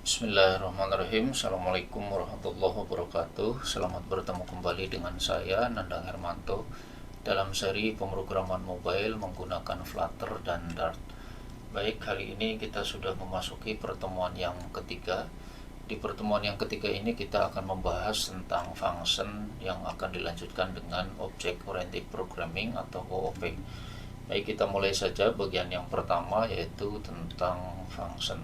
Bismillahirrahmanirrahim. Assalamualaikum warahmatullahi wabarakatuh. Selamat bertemu kembali dengan saya Nandang Hermanto dalam seri pemrograman mobile menggunakan Flutter dan Dart. Baik, kali ini kita sudah memasuki pertemuan yang ketiga. Di pertemuan yang ketiga ini kita akan membahas tentang function yang akan dilanjutkan dengan Object Oriented Programming atau OOP. Baik, kita mulai saja bagian yang pertama, yaitu tentang function.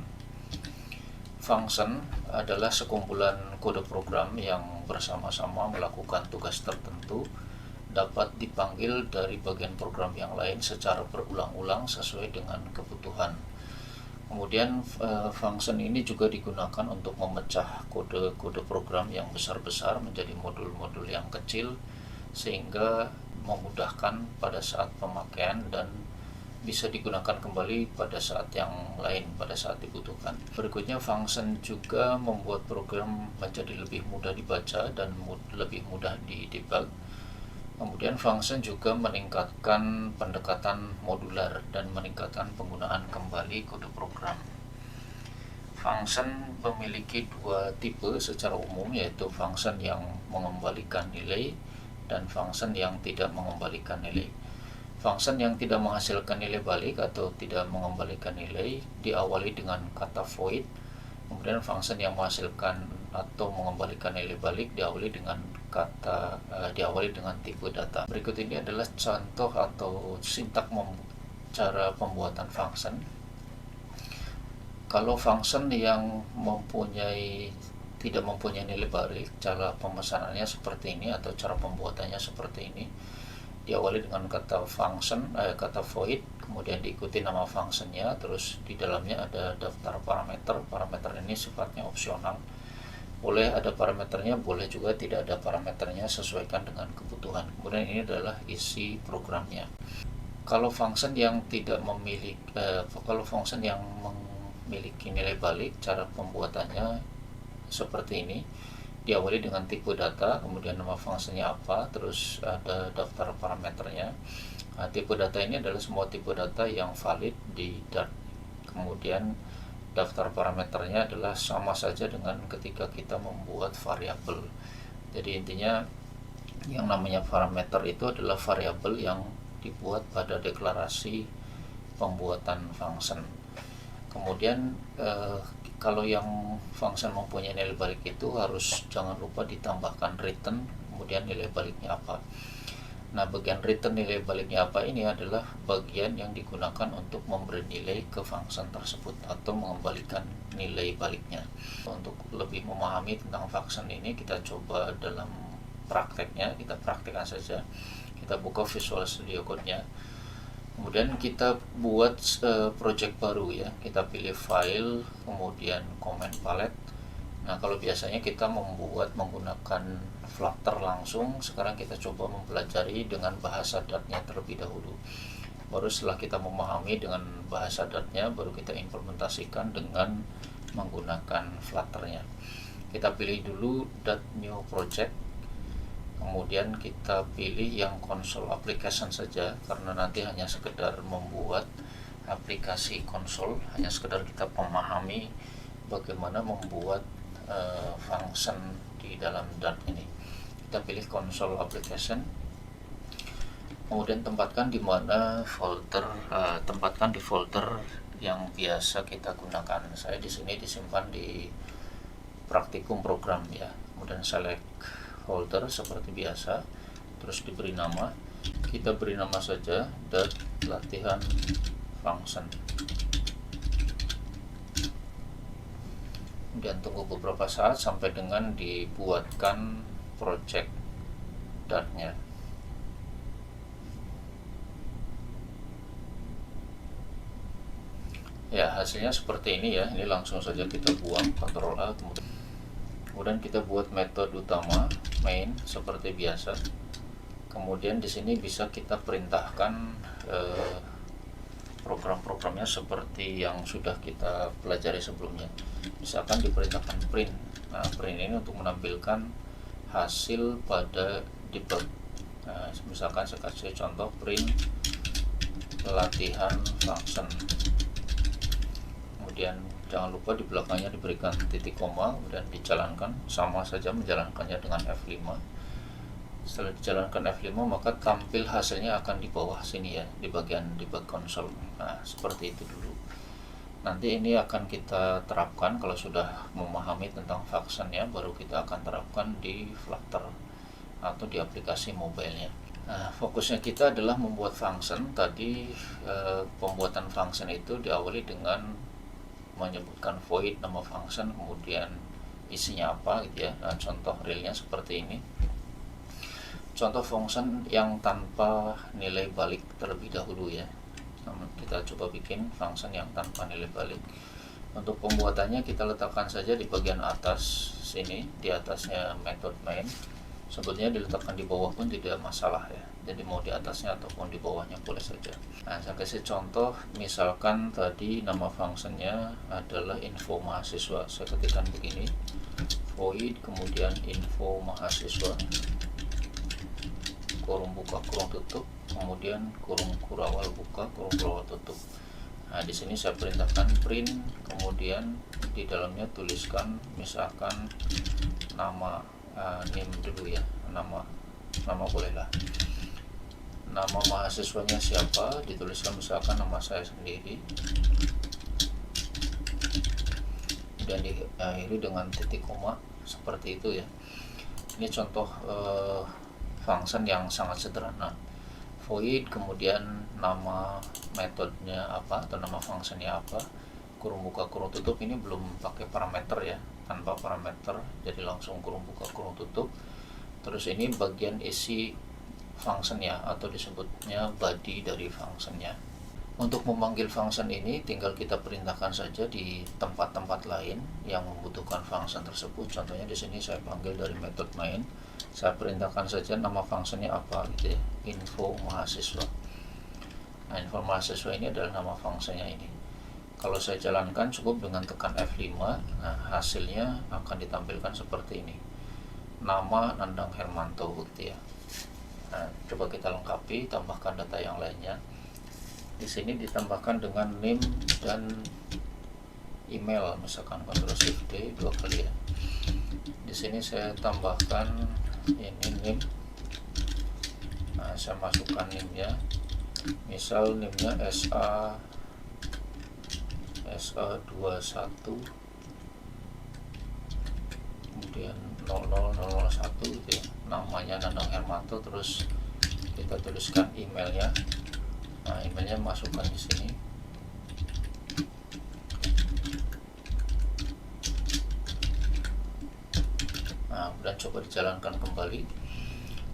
Function adalah sekumpulan kode program yang bersama-sama melakukan tugas tertentu, dapat dipanggil dari bagian program yang lain secara berulang-ulang sesuai dengan kebutuhan. Kemudian function ini juga digunakan untuk memecah kode-kode program yang besar-besar menjadi modul-modul yang kecil, sehingga memudahkan pada saat pemakaian dan bisa digunakan kembali pada saat yang lain pada saat dibutuhkan. Berikutnya, function juga membuat program menjadi lebih mudah dibaca dan lebih mudah didebug. Kemudian function juga meningkatkan pendekatan modular dan meningkatkan penggunaan kembali kode program. Function memiliki dua tipe secara umum, yaitu function yang mengembalikan nilai dan function yang tidak mengembalikan nilai. Function yang tidak menghasilkan nilai balik atau tidak mengembalikan nilai diawali dengan kata void. Kemudian function yang menghasilkan atau mengembalikan nilai balik diawali dengan tipe data. Berikut ini adalah contoh atau sintak cara pembuatan function. Kalau function yang tidak mempunyai nilai balik, cara pemesanannya seperti ini atau cara pembuatannya seperti ini. Diawali dengan kata kata void, kemudian diikuti nama functionnya, terus di dalamnya ada daftar parameter. Parameter ini sifatnya opsional, boleh ada parameternya, boleh juga tidak ada parameternya, sesuaikan dengan kebutuhan. Kemudian ini adalah isi programnya. Kalau function yang memiliki nilai balik, cara pembuatannya seperti ini. Diawali dengan tipe data, kemudian nama fungsinya apa, terus ada daftar parameternya. Tipe data ini adalah semua tipe data yang valid di Dart. Kemudian daftar parameternya adalah sama saja dengan ketika kita membuat variabel. Jadi intinya yang namanya parameter itu adalah variabel yang dibuat pada deklarasi pembuatan function. Kemudian kalau yang function mempunyai nilai balik itu harus jangan lupa ditambahkan return, kemudian nilai baliknya apa. Nah, bagian return nilai baliknya apa ini adalah bagian yang digunakan untuk memberi nilai ke function tersebut atau mengembalikan nilai baliknya. Untuk lebih memahami tentang function ini, kita coba dalam prakteknya, kita praktekkan saja. Kita buka Visual Studio Code-nya. Kemudian kita buat project baru ya. Kita pilih file, kemudian command palette. Nah, kalau biasanya kita membuat menggunakan Flutter langsung, sekarang kita coba mempelajari dengan bahasa Dart-nya terlebih dahulu. Baru setelah kita memahami dengan bahasa Dart-nya, baru kita implementasikan dengan menggunakan Flutter-nya. Kita pilih dulu Dart New Project. Kemudian kita pilih yang console application saja, karena nanti hanya sekedar membuat aplikasi konsol, hanya sekedar kita memahami bagaimana membuat function di dalam Dart ini. Kita pilih console application, kemudian tempatkan di folder yang biasa kita gunakan. Saya di sini disimpan di praktikum program ya. Kemudian select folder seperti biasa, terus diberi nama. Kita beri nama saja Dart latihan function. Kemudian tunggu beberapa saat sampai dengan dibuatkan project Dart-nya. Ya, hasilnya seperti ini ya. Ini langsung saja kita buang, Ctrl A, kemudian kita buat metode utama main seperti biasa. Kemudian di sini bisa kita perintahkan program-programnya seperti yang sudah kita pelajari sebelumnya. Misalkan diperintahkan print. Nah, print ini untuk menampilkan hasil pada debug. Nah, misalkan saya kasih contoh print latihan function. Kemudian Jangan lupa di belakangnya diberikan titik koma dan dijalankan, sama saja menjalankannya dengan F5. Setelah dijalankan F5 maka tampil hasilnya akan di bawah sini ya, di bagian debug console. Nah seperti itu dulu. Nanti ini akan kita terapkan kalau sudah memahami tentang function ya, baru kita akan terapkan di Flutter atau di aplikasi mobilenya. Nah, fokusnya kita adalah membuat function. Tadi pembuatan function itu diawali dengan menyebutkan void nama function, kemudian isinya apa gitu ya. Nah, contoh realnya seperti ini. Contoh function yang tanpa nilai balik terlebih dahulu ya. Kita coba bikin function yang tanpa nilai balik. Untuk pembuatannya kita letakkan saja di bagian atas sini, di atasnya method main. Sebetulnya diletakkan di bawah pun tidak masalah ya. Jadi mau di atasnya ataupun di bawahnya boleh saja. Nah, saya kasih contoh, misalkan tadi nama fungsinya adalah info mahasiswa. Saya ketikkan begini, void kemudian info mahasiswa, kurung buka kurung tutup, kemudian kurung kurawal buka kurung kurawal tutup. Nah, di sini saya perintahkan print, kemudian di dalamnya tuliskan misalkan nama name dulu ya, nama bolehlah. Nama mahasiswanya siapa, dituliskan misalkan nama saya sendiri, dan diakhiri dengan titik koma seperti itu ya. Ini contoh function yang sangat sederhana. Void kemudian nama metodenya apa atau nama functionnya apa, kurung buka kurung tutup. Ini belum pakai parameter ya, tanpa parameter, jadi langsung kurung buka kurung tutup. Terus ini bagian isi functionnya atau disebutnya body dari functionnya. Untuk memanggil function ini tinggal kita perintahkan saja di tempat-tempat lain yang membutuhkan function tersebut. Contohnya di sini saya panggil dari method main, saya perintahkan saja nama functionnya apa gitu ya, info mahasiswa. Nah, info mahasiswa ini adalah nama functionnya ini. Kalau saya jalankan cukup dengan tekan F5, nah hasilnya akan ditampilkan seperti ini, nama Nandang Hermanto gitu ya. Nah, coba kita lengkapi, tambahkan data yang lainnya. Di sini ditambahkan dengan name dan email, misalkan Ctrl+Shift+D 2 kali ya. Di sini saya tambahkan ini name. Nah, saya masukkan name-nya. Misal name-nya SA21 kemudian 00001 gitu ya. Namanya Nandang Hermanto, terus kita tuliskan emailnya. Nah, emailnya masukkan di sini. Nah, dan coba dijalankan kembali.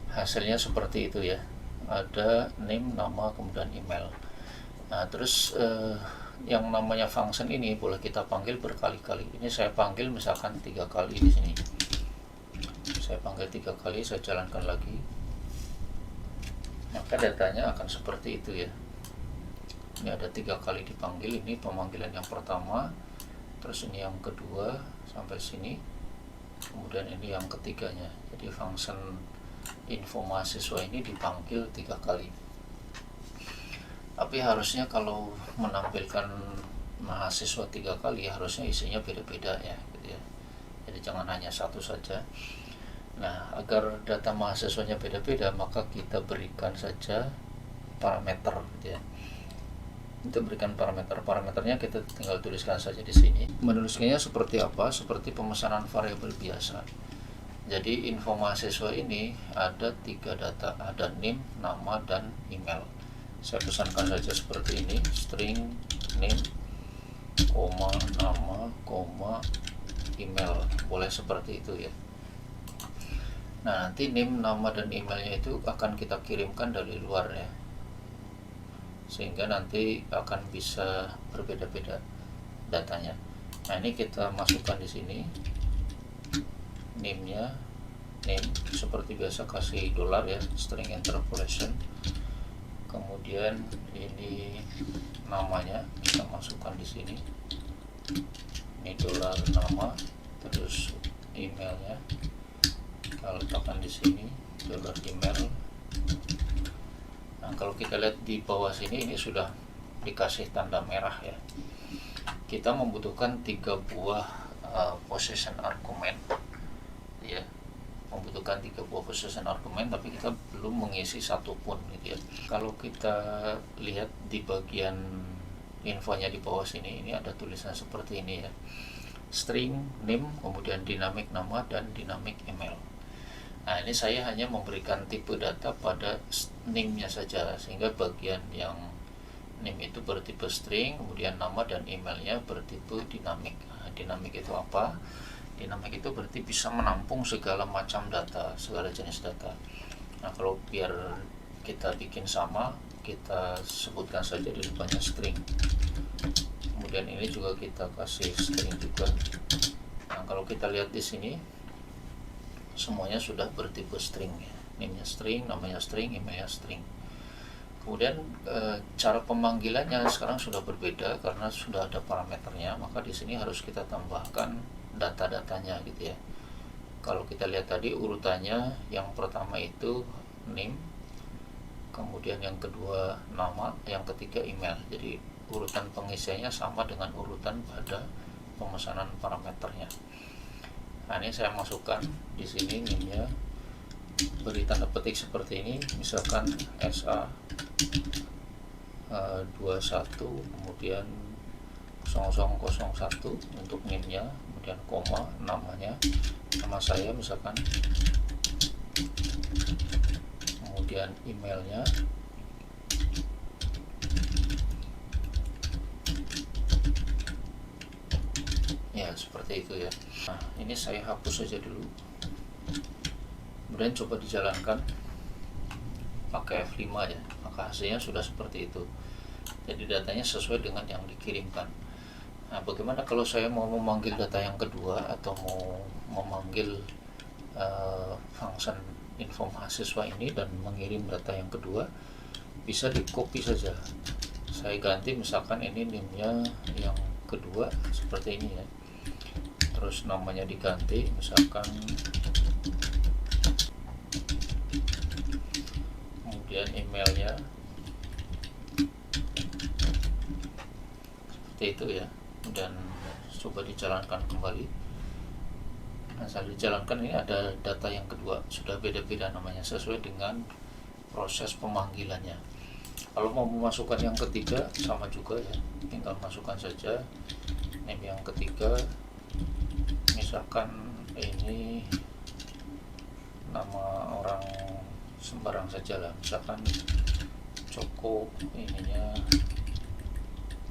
Hasilnya seperti itu ya. Ada name, nama, kemudian email. Nah, terus yang namanya function ini boleh kita panggil berkali-kali. Ini saya panggil misalkan 3 kali di sini. Saya panggil 3 kali, saya jalankan lagi, maka datanya akan seperti itu ya. Ini ada 3 kali dipanggil, ini pemanggilan yang pertama, terus ini yang kedua sampai sini, kemudian ini yang ketiganya. Jadi function info mahasiswa ini dipanggil 3 kali. Tapi harusnya kalau menampilkan mahasiswa 3 kali harusnya isinya beda-beda ya gitu ya. Jadi jangan hanya satu saja. Nah, agar data mahasiswanya beda-beda, maka kita berikan saja parameter gitu ya. Kita berikan parameternya kita tinggal tuliskan saja di sini. Menuliskannya seperti apa? Seperti pemesanan variabel biasa. Jadi info mahasiswa ini ada 3 data, ada name, nama, dan email. Saya pesankan saja seperti ini, string name, koma, nama, koma, email. Boleh seperti itu ya. Nah, nanti name, nama, dan emailnya itu akan kita kirimkan dari luar ya, sehingga nanti akan bisa berbeda-beda datanya. Nah, ini kita masukkan di sini name-nya, name seperti biasa kasih dolar ya, string interpolation. Kemudian ini namanya kita masukkan di sini, ini dolar nama, terus emailnya kita letakkan di sini, dolar email. Nah, kalau kita lihat di bawah sini ini sudah dikasih tanda merah ya. kita membutuhkan 3 buah possession argument ya, membutuhkan 3 buah possession argument, tapi kita belum mengisi satupun gitu ya. Kalau kita lihat di bagian infonya di bawah sini, ini ada tulisan seperti ini ya, string name, kemudian dinamik nama dan dinamik email. Nah, ini saya hanya memberikan tipe data pada name-nya saja, sehingga bagian yang name itu bertipe string, kemudian nama dan emailnya bertipe dinamik. Nah, dinamik itu apa? Dinamik itu berarti bisa menampung segala macam data, segala jenis data. Nah, kalau biar kita bikin sama, kita sebutkan saja di depannya string. Kemudian ini juga kita kasih string juga. Nah, kalau kita lihat di sini, semuanya sudah bertipe string ya. Name-nya string, namanya string, emailnya string. Kemudian cara pemanggilannya sekarang sudah berbeda karena sudah ada parameternya, maka di sini harus kita tambahkan data-datanya gitu ya. Kalau kita lihat tadi urutannya, yang pertama itu name, kemudian yang kedua nama, yang ketiga email. Jadi urutan pengisiannya sama dengan urutan pada pemesanan parameternya. Nah, ini saya masukkan di sini name-nya, beri tanda petik seperti ini, misalkan SA 21 kemudian 0001 untuk name-nya, kemudian koma, namanya, nama saya misalkan, kemudian emailnya, ya seperti itu ya. Nah, ini saya hapus saja dulu, kemudian coba dijalankan pakai F5 ya, maka hasilnya sudah seperti itu. Jadi datanya sesuai dengan yang dikirimkan. Nah, bagaimana kalau saya mau memanggil data yang kedua atau mau memanggil function info mahasiswa ini dan mengirim data yang kedua? Bisa di copy saja. Saya ganti misalkan ini name-nya yang kedua seperti ini ya. Terus namanya diganti misalkan, kemudian emailnya seperti itu ya. Dan coba dijalankan kembali. Nah, saat dijalankan ini ada data yang kedua, sudah beda-beda namanya sesuai dengan proses pemanggilannya. Kalau mau memasukkan yang ketiga sama juga ya, tinggal masukkan saja name yang ketiga, misalkan ini nama orang sembarang saja lah, misalkan Joko, ininya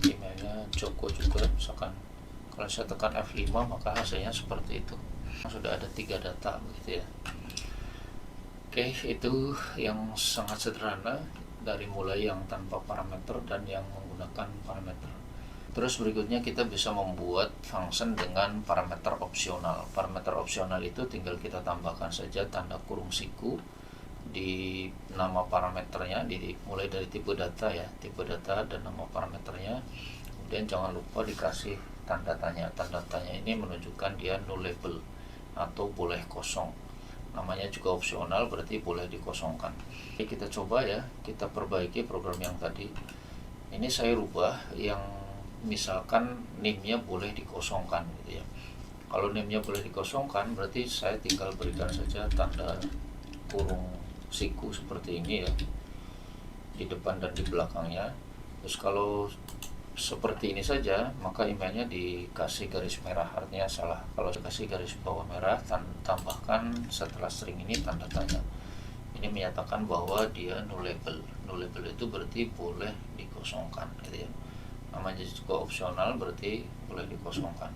emailnya Joko juga misalkan. Kalau saya tekan F5 maka hasilnya seperti itu, sudah ada 3 data begitu ya. Oke, itu yang sangat sederhana, dari mulai yang tanpa parameter dan yang menggunakan parameter. Terus berikutnya kita bisa membuat function dengan parameter opsional. Parameter opsional itu tinggal kita tambahkan saja tanda kurung siku di nama parameternya, mulai dari tipe data ya, tipe data dan nama parameternya. Kemudian jangan lupa dikasih tanda tanya. Tanda tanya ini menunjukkan dia nullable atau boleh kosong. Namanya juga opsional, berarti boleh dikosongkan. Oke, kita coba ya, kita perbaiki program yang tadi. Ini saya rubah yang misalkan name-nya boleh dikosongkan gitu ya. Kalau name-nya boleh dikosongkan berarti saya tinggal berikan saja tanda kurung siku seperti ini ya, di depan dan di belakangnya. Terus kalau seperti ini saja maka emailnya dikasih garis merah, artinya salah. Kalau dikasih garis bawah merah, tambahkan setelah string ini tanda tanya. Ini menyatakan bahwa dia nullable. Nullable itu berarti boleh dikosongkan gitu ya. Namanya juga opsional, berarti boleh dikosongkan.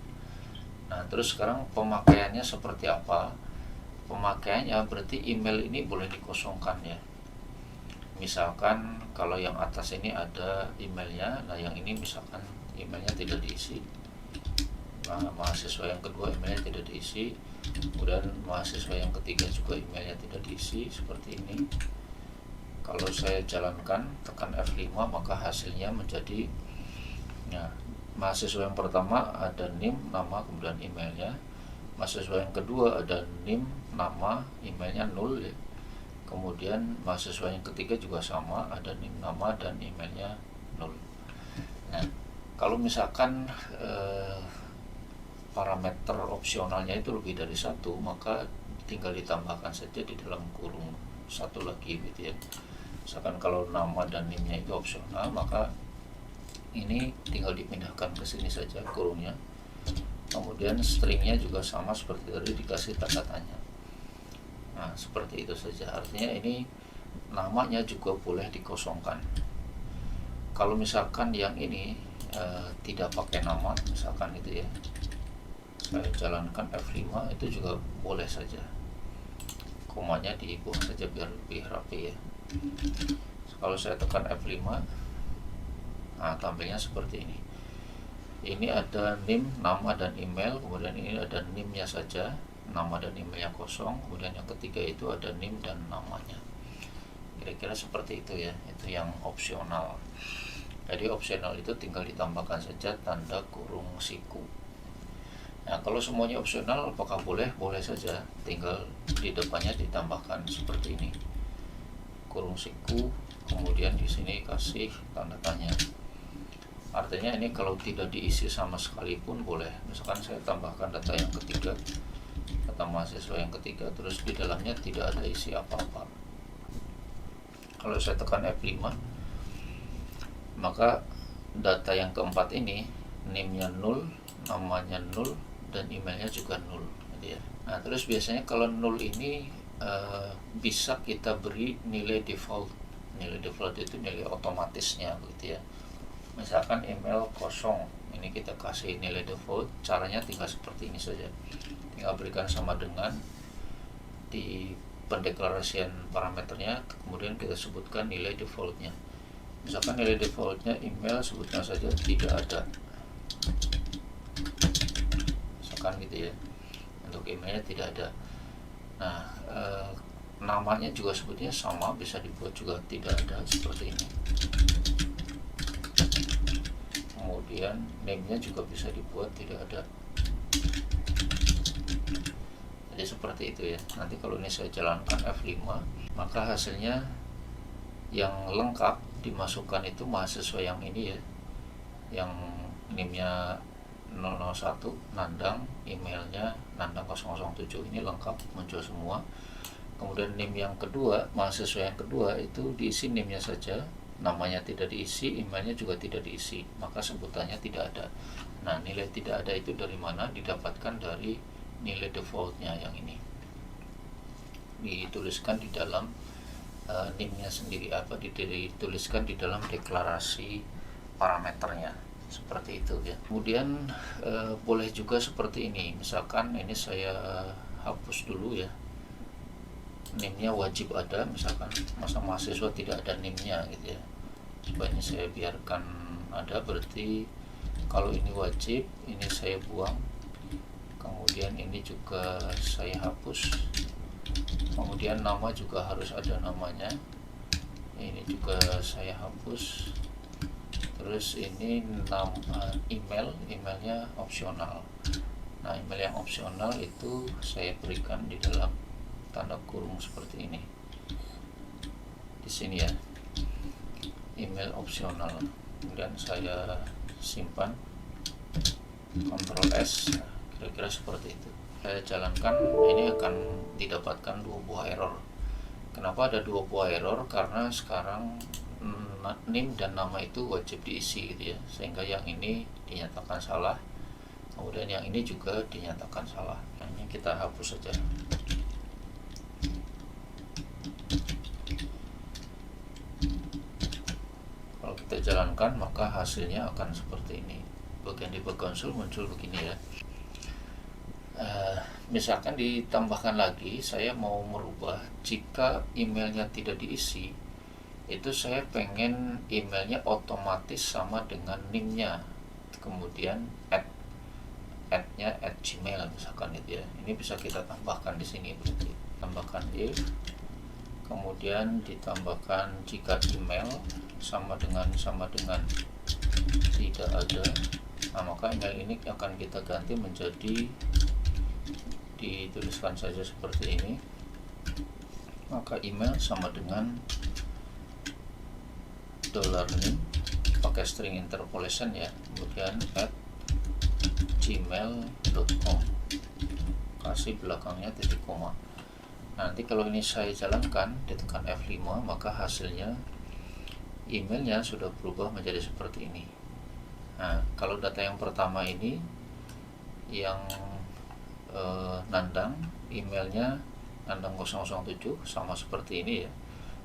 Nah, terus sekarang pemakaiannya seperti apa? Pemakaiannya berarti email ini boleh dikosongkan ya. Misalkan kalau yang atas ini ada emailnya, nah yang ini misalkan emailnya tidak diisi. Nah, mahasiswa yang kedua emailnya tidak diisi, kemudian mahasiswa yang ketiga juga emailnya tidak diisi, seperti ini. Kalau saya jalankan, tekan F5 maka hasilnya menjadi, nah, mahasiswa yang pertama ada name, nama, kemudian emailnya. Mahasiswa yang kedua ada name, nama, emailnya 0 ya. Kemudian mahasiswa yang ketiga juga sama, ada name, nama, dan emailnya 0. Nah, Kalau misalkan parameter opsionalnya itu lebih dari satu, maka tinggal ditambahkan saja di dalam kurung satu lagi gitu ya. Misalkan kalau nama dan NIM-nya itu opsional, maka ini tinggal dipindahkan ke sini saja kurungnya. Kemudian stringnya juga sama seperti tadi, dikasih tanda tanya. Nah, seperti itu saja. Artinya ini namanya juga boleh dikosongkan. Kalau misalkan yang ini tidak pakai nama, misalkan itu ya, saya jalankan F5, itu juga boleh saja, komanya dibuang saja biar lebih rapi ya. Kalau saya tekan F5, nah tampilnya seperti ini. Ini ada NIM, nama dan email, kemudian ini ada NIM-nya saja, nama dan emailnya kosong, kemudian yang ketiga itu ada NIM dan namanya. Kira-kira seperti itu ya, itu yang opsional. Jadi opsional itu tinggal ditambahkan saja tanda kurung siku. Nah, kalau semuanya opsional apakah boleh? Boleh saja, tinggal di depannya ditambahkan seperti ini, kurung siku, kemudian di sini kasih tanda tanya. Artinya ini kalau tidak diisi sama sekali pun boleh. Misalkan saya tambahkan data yang ketiga, data mahasiswa yang ketiga, terus di dalamnya tidak ada isi apa-apa. Kalau saya tekan F5, maka data yang keempat ini, NIM-nya 0, namanya 0, dan emailnya juga 0 gitu ya. Nah, terus biasanya kalau 0 ini bisa kita beri nilai default. Nilai default itu nilai otomatisnya gitu ya. Misalkan email kosong, ini kita kasih nilai default. Caranya tinggal seperti ini saja, tinggal berikan sama dengan, di pendeklarasian parameternya kemudian kita sebutkan nilai defaultnya. Misalkan nilai defaultnya email, sebutkan saja tidak ada, misalkan gitu ya. Untuk emailnya tidak ada. Nah, namanya juga sebetulnya sama, bisa dibuat juga tidak ada seperti ini. Kemudian name-nya juga bisa dibuat tidak ada. Jadi seperti itu ya. Nanti kalau ini saya jalankan F5, maka hasilnya yang lengkap dimasukkan itu mahasiswa yang ini ya, yang NIM-nya 001, Nandang, emailnya Nandang 007, ini lengkap muncul semua. Kemudian NIM yang kedua, mahasiswa yang kedua itu diisi NIM-nya saja, namanya tidak diisi, emailnya juga tidak diisi, maka sebutannya tidak ada. Nah, nilai tidak ada itu dari mana? Didapatkan dari nilai defaultnya yang ini, dituliskan di dalam NIM-nya sendiri, dituliskan di dalam deklarasi parameternya, seperti itu ya. Kemudian boleh juga seperti ini, misalkan ini saya hapus dulu ya, NIM-nya wajib ada, misalkan masa mahasiswa tidak ada NIM-nya gitu ya. Sebaiknya saya biarkan ada, berarti kalau ini wajib, ini saya buang, kemudian ini juga saya hapus, kemudian nama juga harus ada namanya, ini juga saya hapus, terus ini nama emailnya opsional. Nah, email yang opsional itu saya berikan di dalam tanda kurung seperti ini di sini ya, email opsional. Kemudian saya simpan, Ctrl S, kira-kira seperti itu. Saya jalankan, ini akan didapatkan 2 buah error. Kenapa ada 2 buah error? Karena sekarang NIM dan nama itu wajib diisi gitu ya, sehingga yang ini dinyatakan salah, kemudian yang ini juga dinyatakan salah. Nah, ini kita hapus saja. Kalau kita jalankan, maka hasilnya akan seperti ini. Bagian debug console muncul begini ya. Misalkan ditambahkan lagi, saya mau merubah, jika emailnya tidak diisi, itu saya pengen emailnya otomatis sama dengan NIM-nya, kemudian @nya @gmail misalkan itu ya. Ini bisa kita tambahkan di sini, berarti tambahkan if, kemudian ditambahkan jika email sama dengan tidak ada. Nah, maka email ini akan kita ganti menjadi, dituliskan saja seperti ini, maka email sama dengan $NIM, pakai string interpolation ya, kemudian @gmail.com, kasih belakangnya titik koma. Nanti kalau ini saya jalankan, ditekan F5, maka hasilnya emailnya sudah berubah menjadi seperti ini. Nah, kalau data yang pertama ini yang Nandang, emailnya Nandang 007 sama seperti ini ya.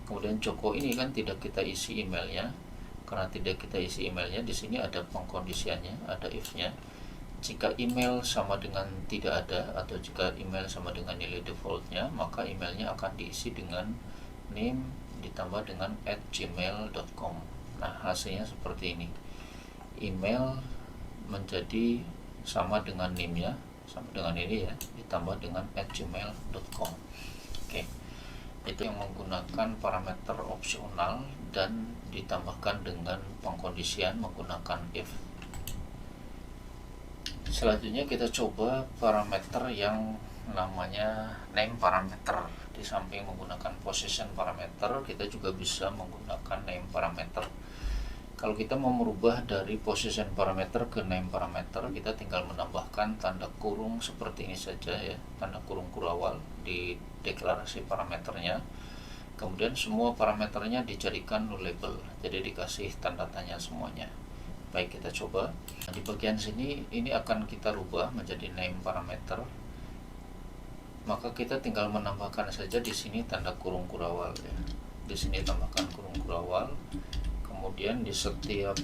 Kemudian Joko ini kan tidak kita isi emailnya. Karena tidak kita isi emailnya, di sini ada pengkondisiannya, ada if-nya. Jika email sama dengan tidak ada, atau jika email sama dengan nilai defaultnya, maka emailnya akan diisi dengan name ditambah dengan @gmail.com. Nah, hasilnya seperti ini. Email menjadi sama dengan name-nya, sama dengan ini ya, ditambah dengan @gmail.com. Oke, itu yang menggunakan parameter opsional dan ditambahkan dengan pengkondisian menggunakan if. Selanjutnya kita coba parameter yang namanya name parameter. Di samping menggunakan position parameter, kita juga bisa menggunakan name parameter. Kalau kita mau merubah dari position parameter ke name parameter, kita tinggal menambahkan tanda kurung seperti ini saja ya, tanda kurung kurawal di deklarasi parameternya. Kemudian semua parameternya dijadikan nullable, jadi dikasih tanda tanya semuanya. Baik, kita coba. Di bagian sini ini akan kita rubah menjadi name parameter. Maka kita tinggal menambahkan saja di sini tanda kurung kurawal ya. Di sini tambahkan kurung kurawal. Kemudian di setiap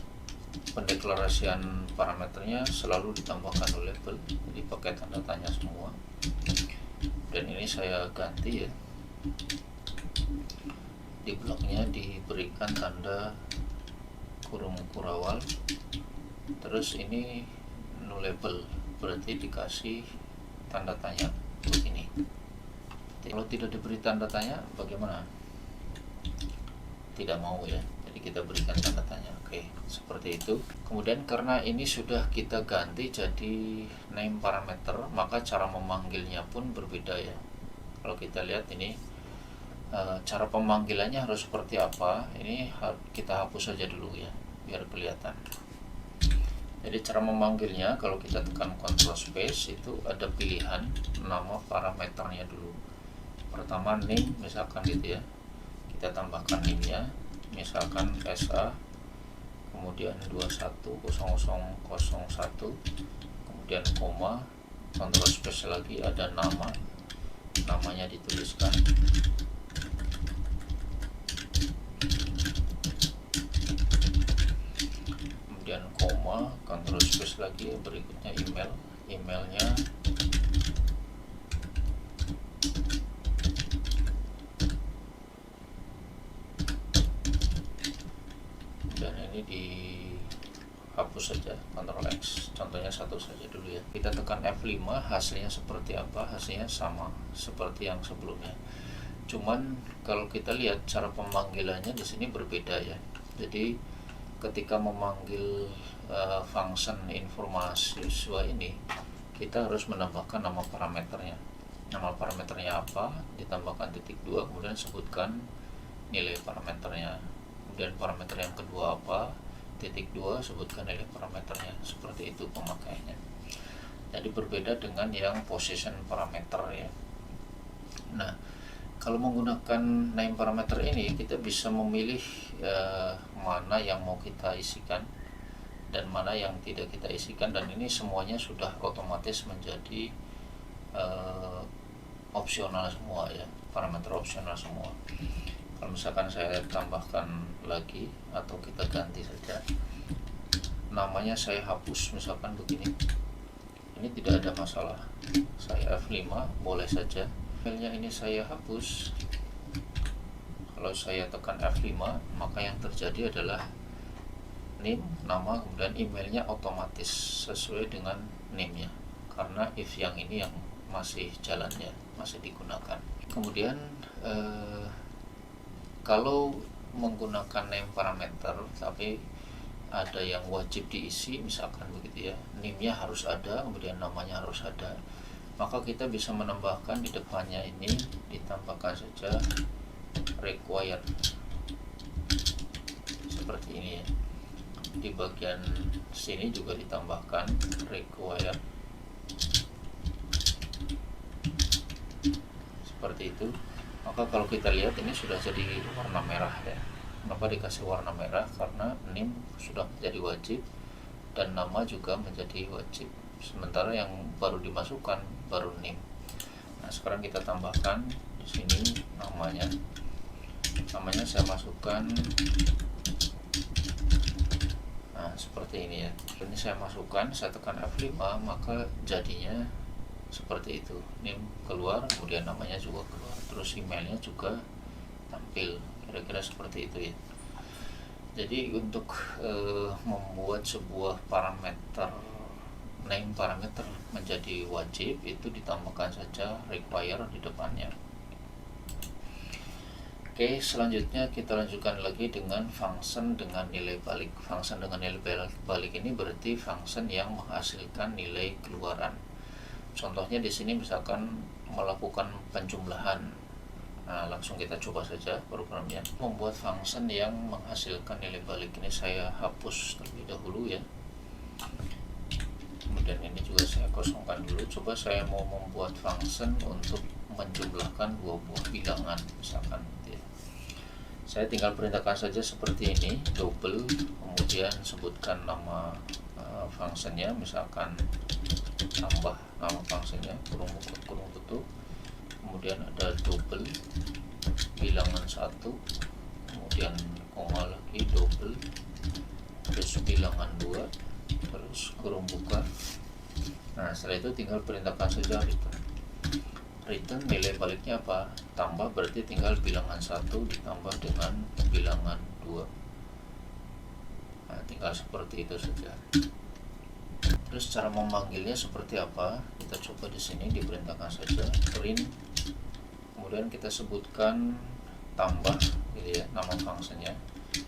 pendeklarasian parameternya selalu ditambahkan nullable, jadi pakai tanda tanya semua. Dan ini saya ganti ya. Di bloknya diberikan tanda kurung kurawal, terus ini nullable, berarti dikasih tanda tanya begini. Kalau tidak diberi tanda tanya bagaimana? Tidak mau ya, jadi kita berikan tanda tanya. Oke, seperti itu. Kemudian karena ini sudah kita ganti jadi name parameter, maka cara memanggilnya pun berbeda ya. Kalau kita lihat ini cara pemanggilannya harus seperti apa, ini kita hapus saja dulu ya biar kelihatan. Jadi cara memanggilnya, kalau kita tekan Ctrl Space itu ada pilihan nama parameternya dulu. Pertama name misalkan gitu ya, kita tambahkan name-nya misalkan SA, kemudian 210001, kemudian koma, Ctrl Space lagi, ada namanya dituliskan, kemudian koma, Ctrl Space lagi, berikutnya emailnya, dan ini dihapus saja, Ctrl X. Contohnya satu saja dulu ya. Kita tekan F5, hasilnya seperti apa? Hasilnya sama seperti yang sebelumnya. Cuman kalau kita lihat cara pemanggilannya di sini berbeda ya. Jadi ketika memanggil function informasi siswa ini, kita harus menambahkan nama parameternya. Nama parameternya apa? Ditambahkan titik 2, kemudian sebutkan nilai parameternya. Kemudian parameter yang kedua apa? Titik 2, sebutkan nilai parameternya. Seperti itu pemakaiannya. Jadi berbeda dengan yang position parameter ya. Nah, kalau menggunakan name parameter ini, kita bisa memilih mana yang mau kita isikan dan mana yang tidak kita isikan, dan ini semuanya sudah otomatis menjadi opsional semua ya, parameter opsional semua. Kalau misalkan saya tambahkan lagi atau kita ganti saja, namanya saya hapus misalkan begini, ini tidak ada masalah, saya F5 boleh saja. Emailnya ini saya hapus. Kalau saya tekan F5, maka yang terjadi adalah name, nama, kemudian emailnya otomatis sesuai dengan name-nya, karena if yang ini yang masih jalannya, masih digunakan. Kemudian kalau menggunakan name parameter tapi ada yang wajib diisi, misalkan begitu ya, name-nya harus ada, kemudian namanya harus ada, maka kita bisa menambahkan di depannya ini, ditambahkan saja required seperti ini ya. di bagian sini juga ditambahkan require seperti itu. Maka kalau kita lihat ini sudah jadi warna merah ya. Kenapa dikasih warna merah? Karena NIM sudah menjadi wajib dan nama juga menjadi wajib, sementara yang baru dimasukkan baru NIM. Nah, sekarang kita tambahkan di sini namanya saya masukkan, nah seperti ini ya. Ini saya masukkan, saya tekan F5, maka jadinya seperti itu. NIM keluar, kemudian namanya juga keluar, terus emailnya juga tampil, kira-kira seperti itu ya. Jadi untuk membuat sebuah parameter name parameter menjadi wajib, itu ditambahkan saja require di depannya. Oke, selanjutnya kita lanjutkan lagi dengan function dengan nilai balik. Function dengan nilai balik ini berarti function yang menghasilkan nilai keluaran. Contohnya di sini misalkan melakukan penjumlahan. Nah, langsung kita coba saja programnya. Membuat function yang menghasilkan nilai balik ini saya hapus terlebih dahulu ya. Kemudian ini juga saya kosongkan dulu. Coba saya mau membuat function untuk menjumlahkan dua buah bilangan misalkan ya. Saya tinggal perintahkan saja seperti ini, double, kemudian sebutkan nama functionnya, misalkan tambah nama functionnya kurung tutup, kemudian ada double bilangan 1, kemudian koma lagi double, terus bilangan 2, terus kurung buka. Nah, setelah itu tinggal perintahkan saja return nilai baliknya apa, tambah, berarti tinggal bilangan 1 ditambah dengan bilangan 2. Nah, tinggal seperti itu saja. Terus cara memanggilnya seperti apa, kita coba di sini, diperintahkan saja print, kemudian kita sebutkan tambah gitu ya, nama functionnya.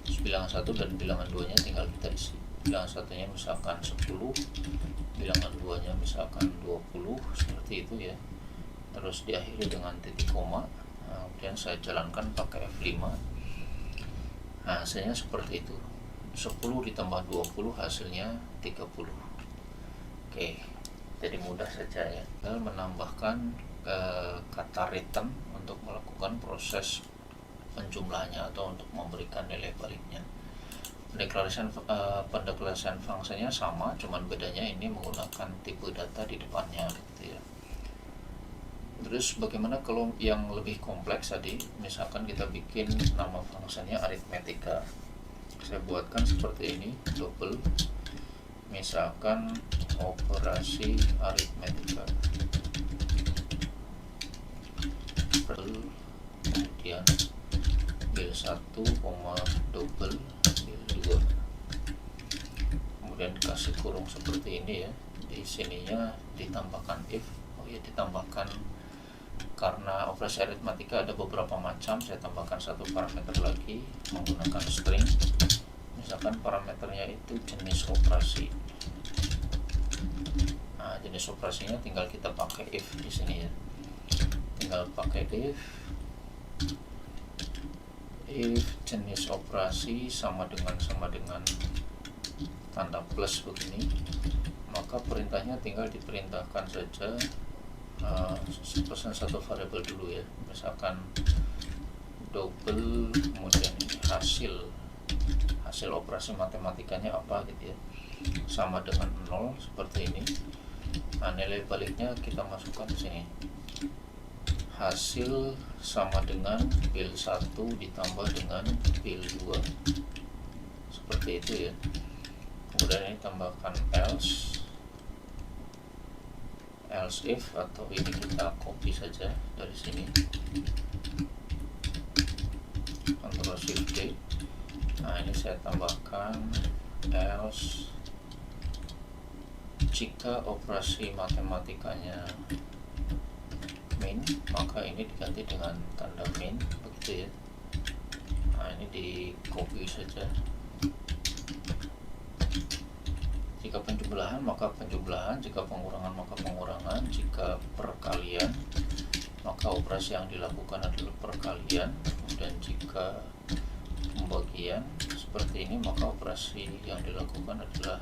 Terus bilangan 1 dan bilangan 2 nya tinggal kita isi. Bilangan 1 nya misalkan 10, bilangan 2 nya misalkan 20, seperti itu ya. Terus diakhiri dengan titik koma. Nah, kemudian saya jalankan pakai F5. Nah, hasilnya seperti itu, 10 ditambah 20 hasilnya 30. Oke, jadi mudah saja ya. Tinggal menambahkan kata return untuk melakukan proses penjumlahannya atau untuk memberikan nilai baliknya. Pendeklarasian fungsinya sama, cuman bedanya ini menggunakan tipe data di depannya gitu ya. Terus bagaimana kalau yang lebih kompleks tadi, misalkan kita bikin nama fungsinya aritmetika. Saya buatkan seperti ini, double, misalkan operasi aritmetika, kemudian bil 1, double, bil 2, kemudian dikasih kurung seperti ini ya. Di sininya ditambahkan if, ditambahkan karena operasi aritmatika ada beberapa macam, saya tambahkan satu parameter lagi menggunakan string. Misalkan parameternya itu jenis operasi. Nah, jenis operasinya tinggal kita pakai if di sini ya. Tinggal pakai if jenis operasi sama dengan tanda plus begini, maka perintahnya tinggal diperintahkan saja pesan satu variabel dulu ya, misalkan double, kemudian ini hasil operasi matematikanya apa gitu ya, sama dengan 0 seperti ini. Nah, nilai baliknya kita masukkan di sini, hasil sama dengan bil 1 ditambah dengan bil 2, seperti itu ya. Kemudian ini tambahkan else if, atau ini kita copy saja dari sini, Ctrl Shift D. Nah, ini saya tambahkan else jika operasi matematikanya min, maka ini diganti dengan tanda min begitu ya. Nah, ini di copy saja. Jika penjumlahan maka penjumlahan, jika pengurangan maka pengurangan, jika perkalian maka operasi yang dilakukan adalah perkalian, dan jika pembagian seperti ini, maka operasi yang dilakukan adalah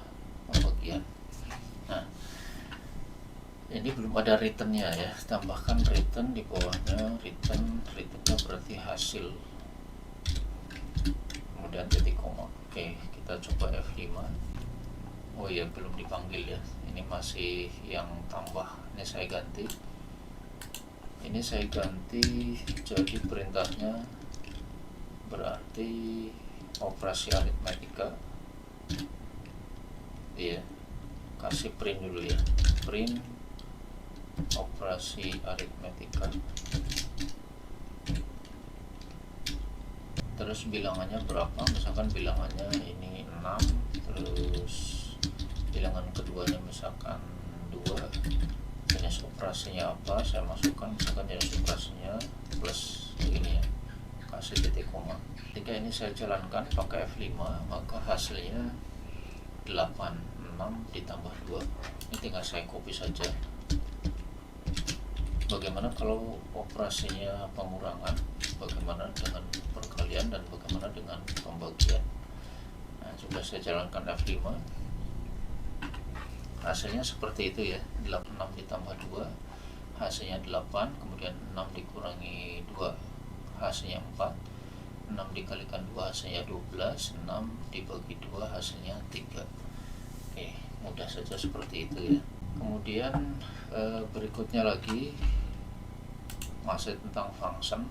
pembagian. Nah, ini belum ada returnnya ya, tambahkan return di bawahnya. Returnnya berarti hasil, kemudian titik koma. Oke, kita coba F5. Oh iya, belum dipanggil ya, ini masih yang tambah. Ini saya ganti jadi perintahnya berarti operasi aritmetika. Iya, kasih print dulu ya, print operasi aritmetika, terus bilangannya berapa, misalkan bilangannya ini 6, terus bilangan keduanya misalkan 2, jenis operasinya apa saya masukkan, misalkan jenis operasinya plus ini ya, kasih titik koma. Ketika ini saya jalankan pakai F5, maka hasilnya 86 ditambah 2. Ini tinggal saya copy saja. Bagaimana kalau operasinya pengurangan, bagaimana dengan perkalian, dan bagaimana dengan pembagian. Nah, sudah saya jalankan F5, hasilnya seperti itu ya, 86 ditambah 2 hasilnya 8, kemudian 6 dikurangi 2 hasilnya 4, 6 dikalikan 2 hasilnya 12, 6 dibagi 2 hasilnya 3. Oke, mudah saja seperti itu ya. Kemudian berikutnya lagi masih tentang function.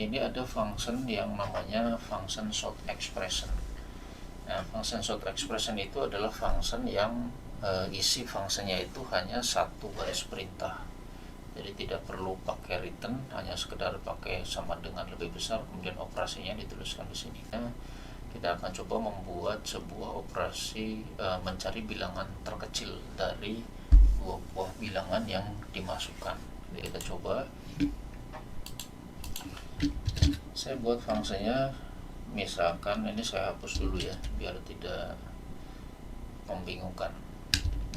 Ini ada function yang namanya function short expression. Nah, function short expression itu adalah function yang isi fungsinya itu hanya satu garis perintah, jadi tidak perlu pakai return, hanya sekedar pakai sama dengan lebih besar, kemudian operasinya dituliskan di sini. Nah, kita akan coba membuat sebuah operasi mencari bilangan terkecil dari dua buah bilangan yang dimasukkan. Jadi kita coba, saya buat fungsinya, misalkan ini saya hapus dulu ya biar tidak membingungkan.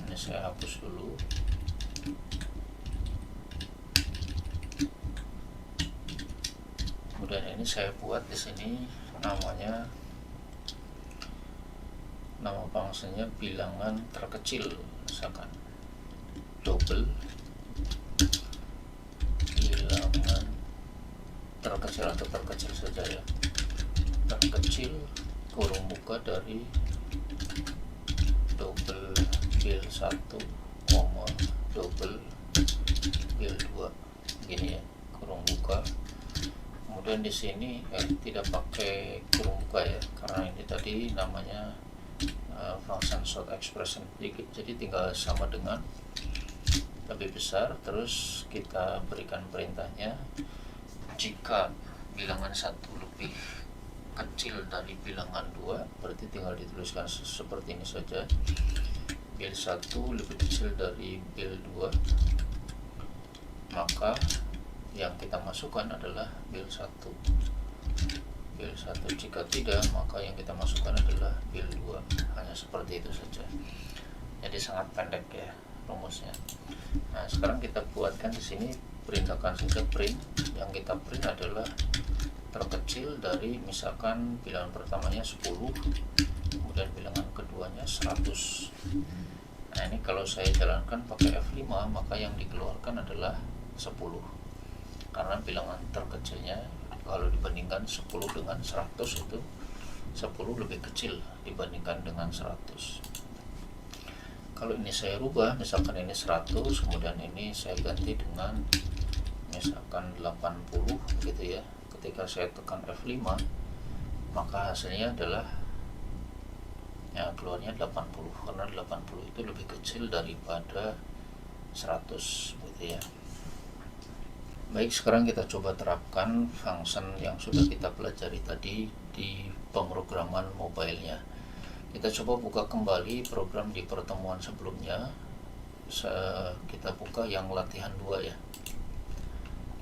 Ini saya hapus dulu. Kemudian ini saya buat di sini namanya, nama fungsinya bilangan terkecil, misalkan double bilangan terkecil atau terkecil saja ya, terkecil kurung buka dari double bil 1, double bil 2, gini ya, kurung buka. Kemudian di sini tidak pakai kurung buka ya, karena ini tadi namanya function short expression, jadi tinggal sama dengan lebih besar. Terus kita berikan perintahnya, jika bilangan 1 lebih kecil dari bilangan 2, berarti tinggal dituliskan seperti ini saja, bil 1 lebih kecil dari bil 2, maka yang kita masukkan adalah bil 1. Bil 1, jika tidak, maka yang kita masukkan adalah bil 2. Hanya seperti itu saja. Jadi sangat pendek ya rumusnya. Nah, sekarang kita buatkan di sini, perintahkan saja print. Yang kita print adalah terkecil dari, misalkan bilangan pertamanya 10, kemudian bilangan keduanya 100. Nah, ini kalau saya jalankan pakai F5, maka yang dikeluarkan adalah 10, karena bilangan terkecilnya kalau dibandingkan 10 dengan 100 itu 10 lebih kecil dibandingkan dengan 100. Kalau ini saya rubah, misalkan ini 100, kemudian ini saya ganti dengan misalkan 80 gitu ya. Ketika saya tekan F5, maka hasilnya adalah ya keluarnya 80, karena 80 itu lebih kecil daripada 100 gitu ya. Baik, sekarang kita coba terapkan function yang sudah kita pelajari tadi di pemrograman mobilenya. Kita coba buka kembali program di pertemuan sebelumnya. Kita buka yang latihan 2 ya.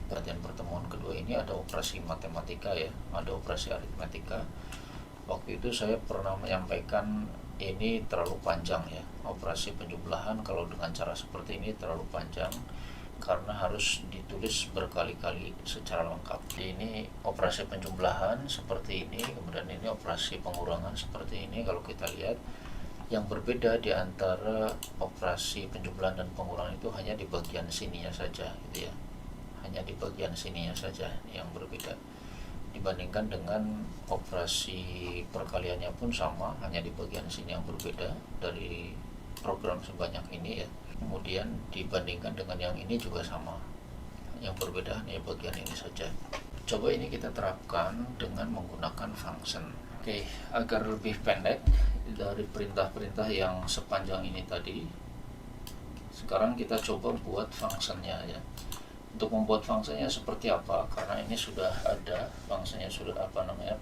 Latihan pertemuan kedua ini ada operasi matematika ya, ada operasi aritmetika. Waktu itu saya pernah menyampaikan ini terlalu panjang ya, operasi penjumlahan kalau dengan cara seperti ini terlalu panjang. karena harus ditulis berkali-kali secara lengkap. Ini operasi penjumlahan seperti ini, kemudian ini operasi pengurangan seperti ini. Kalau kita lihat, yang berbeda di antara operasi penjumlahan dan pengurangan itu hanya di bagian sininya saja, gitu ya. Hanya di bagian sininya saja yang berbeda. Dibandingkan dengan operasi perkaliannya pun sama, hanya di bagian sini yang berbeda dari program sebanyak ini ya. Kemudian dibandingkan dengan yang ini juga sama, yang berbeda hanya bagian ini saja. Coba ini kita terapkan dengan menggunakan function. Oke, agar lebih pendek dari perintah-perintah yang sepanjang ini tadi, sekarang kita coba buat functionnya ya. Untuk membuat functionnya seperti apa, karena ini sudah ada functionnya, sudah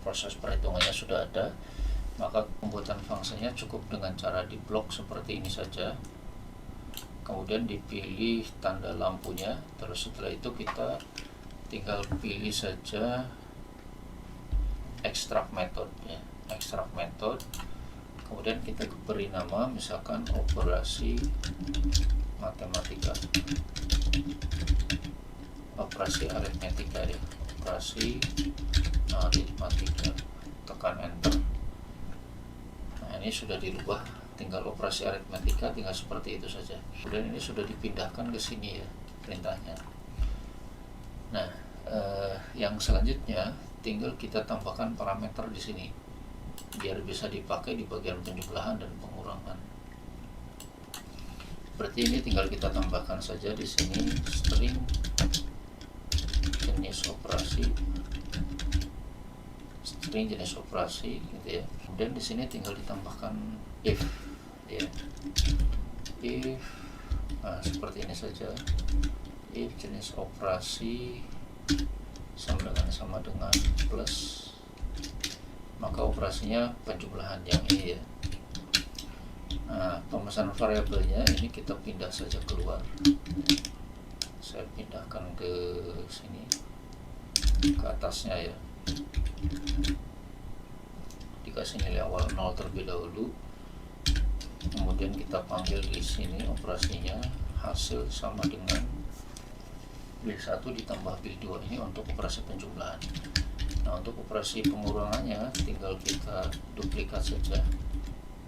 proses perhitungannya sudah ada, maka pembuatan functionnya cukup dengan cara di blok seperti ini saja. Kemudian dipilih tanda lampunya, terus setelah itu kita tinggal pilih saja extract method ya, extract method. Kemudian kita beri nama misalkan operasi matematika, operasi aritmetika ya, operasi aritmetika, tekan enter. Nah, ini sudah dirubah, tinggal operasi aritmetika, tinggal seperti itu saja. Kemudian ini sudah dipindahkan ke sini ya perintahnya. Nah, yang selanjutnya tinggal kita tambahkan parameter di sini biar bisa dipakai di bagian penjumlahan dan pengurangan. Seperti ini, tinggal kita tambahkan saja di sini string jenis operasi, string jenis operasi gitu ya. Kemudian di sini tinggal ditambahkan if ya, if seperti ini saja, if jenis operasi sama dengan plus, maka operasinya penjumlahan yang ini ya. Nah, pemesanan variabelnya ini kita pindah saja keluar, saya pindahkan ke sini, ke atasnya ya, dikasih nilai awal 0 terlebih dahulu. Kemudian kita panggil di sini operasinya hasil sama dengan bil1 ditambah bil2, ini untuk operasi penjumlahan. Nah, untuk operasi pengurangannya tinggal kita duplikat saja,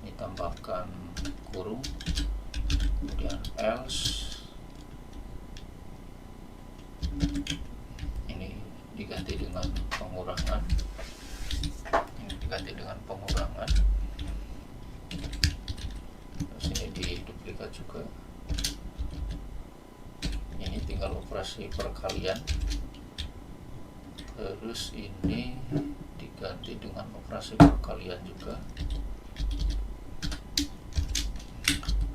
ini tambahkan kurung, kemudian else, ini diganti dengan pengurangan, ini diganti dengan pengurangan, terus ini diduplikat juga, ini tinggal operasi perkalian, terus ini diganti dengan operasi perkalian juga.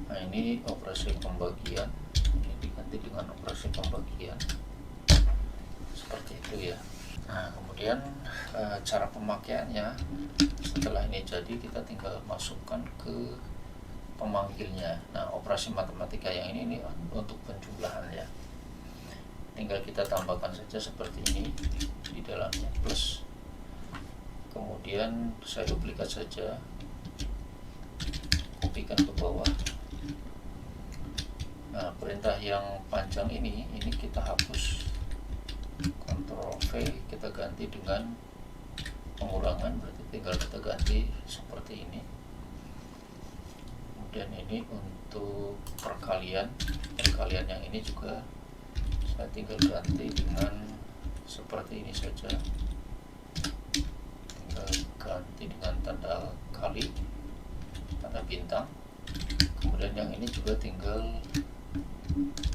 Nah, ini operasi pembagian, ini diganti dengan operasi pembagian, seperti itu ya. Nah, kemudian cara pemakaiannya setelah ini jadi, kita tinggal masukkan ke pemanggilnya. Nah, operasi matematika yang ini untuk penjumlahan ya, tinggal kita tambahkan saja seperti ini di dalamnya plus, kemudian saya duplikat saja, kopikan ke bawah. Nah, perintah yang panjang ini kita hapus, Ctrl V, kita ganti dengan pengurangan, berarti tinggal kita ganti seperti ini. Kemudian ini untuk perkalian yang ini juga saya tinggal ganti dengan seperti ini saja, tinggal ganti dengan tanda kali, tanda bintang. Kemudian yang ini juga tinggal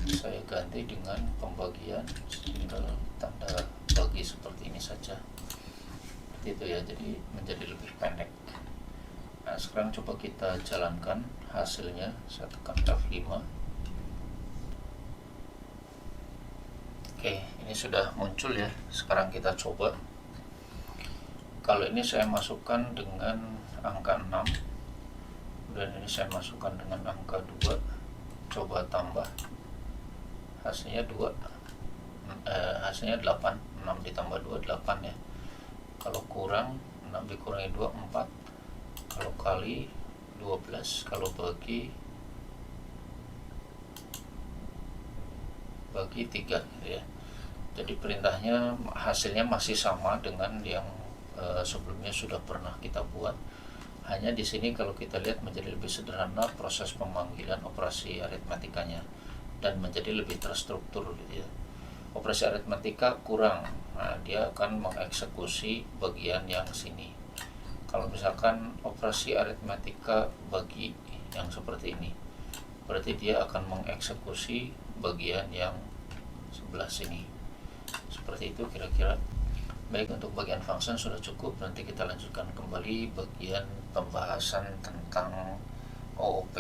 saya ganti dengan pembagian, tinggal tanda bagi seperti ini saja, seperti itu ya, jadi menjadi lebih pendek. Nah, sekarang coba kita jalankan hasilnya, saya tekan F5. Oke, ini sudah muncul ya. Sekarang kita coba. Kalau ini saya masukkan dengan angka 6, dan ini saya masukkan dengan angka 2, coba tambah, hasilnya 2, hasilnya 8, 6 ditambah 2, 8 ya. Kalau kurang, 6 dikurangi 2, 4. Kalau kali 12, kalau bagi dibagi 3 gitu ya. Jadi perintahnya hasilnya masih sama dengan yang sebelumnya sudah pernah kita buat. Hanya di sini kalau kita lihat menjadi lebih sederhana proses pemanggilan operasi aritmetikanya dan menjadi lebih terstruktur gitu ya. Operasi aritmetika kurang, nah dia akan mengeksekusi bagian yang sini. Kalau misalkan operasi aritmetika bagi yang seperti ini, berarti dia akan mengeksekusi bagian yang sebelah sini. Seperti itu kira-kira. Baik, untuk bagian function sudah cukup. Nanti kita lanjutkan kembali bagian pembahasan tentang OOP.